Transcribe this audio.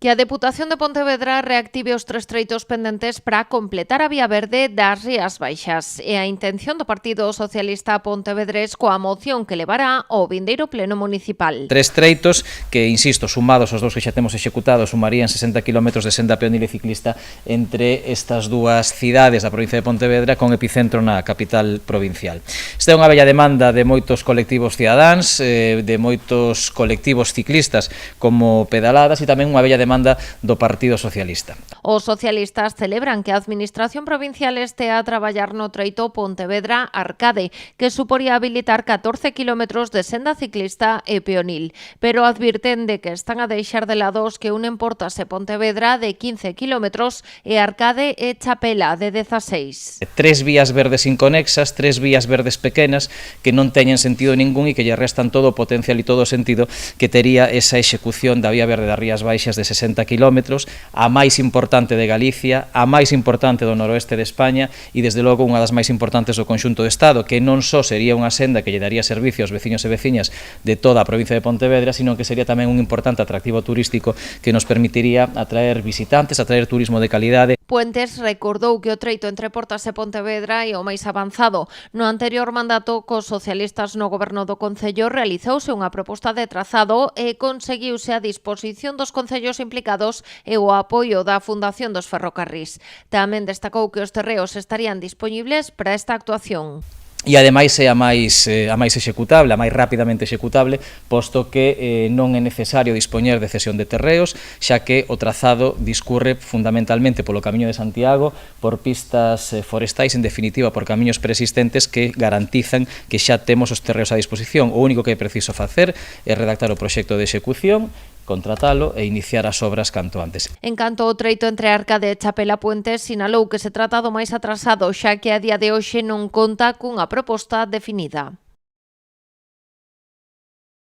Que a Deputación de Pontevedra reactive os 3 treitos pendentes para completar a vía verde das Rías Baixas. E a intención do Partido Socialista Pontevedrés coa moción que levará ao vindeiro pleno municipal. 3 treitos que, insisto, sumados aos dous que xa temos executados, sumarían 60 km de senda peonil e ciclista entre estas dúas cidades da provincia de Pontevedra con epicentro na capital provincial. Esta é unha bella demanda de moitos colectivos cidadáns, de moitos colectivos ciclistas como pedaladas e tamén unha bella demanda do Partido Socialista. Os socialistas celebran que a Administración provincial estea a traballar no treito Pontevedra-Arcade, que suporía habilitar 14 km de senda ciclista e peonil, pero advirten de que están a deixar de lado os que unen Portas e Pontevedra de 15 km e Arcade e Chapela de 16. 3 vías verdes inconexas, 3 vías verdes pequenas que non teñen sentido ningún e que lle restan todo o potencial e todo o sentido que tería esa execución da vía verde das Rías Baixas de 60 km, a máis importante de Galicia, a máis importante do noroeste de España e, desde logo, unha das máis importantes do conxunto do Estado, que non só sería unha senda que lle daría servicio aos veciños e veciñas de toda a provincia de Pontevedra, sino que sería tamén un importante atractivo turístico que nos permitiría atraer visitantes, atraer turismo de calidade. Puentes recordou que o treito entre Portas e Pontevedra é o máis avanzado. No anterior mandato, cos socialistas no goberno do Concello, realizouse unha proposta de trazado e conseguiuse a disposición dos concellos implicados e o apoio da Fundación dos Ferrocarrís. Tamén destacou que os terreos estarían dispoñibles para esta actuación. E ademais é a máis executable, a máis rapidamente executable, posto que non é necesario dispoñer de cesión de terreos, xa que o trazado discurre fundamentalmente polo Camiño de Santiago, por pistas forestais, en definitiva por camiños preexistentes que garantizan que xa temos os terreos a disposición. O único que é preciso facer é redactar o proxecto de execución, contratalo e iniciar as obras canto antes. En canto ao treito entre Arcade e Chapela Puentes, sinalou que se trata do máis atrasado, xa que a día de hoxe non conta cunha proposta definida.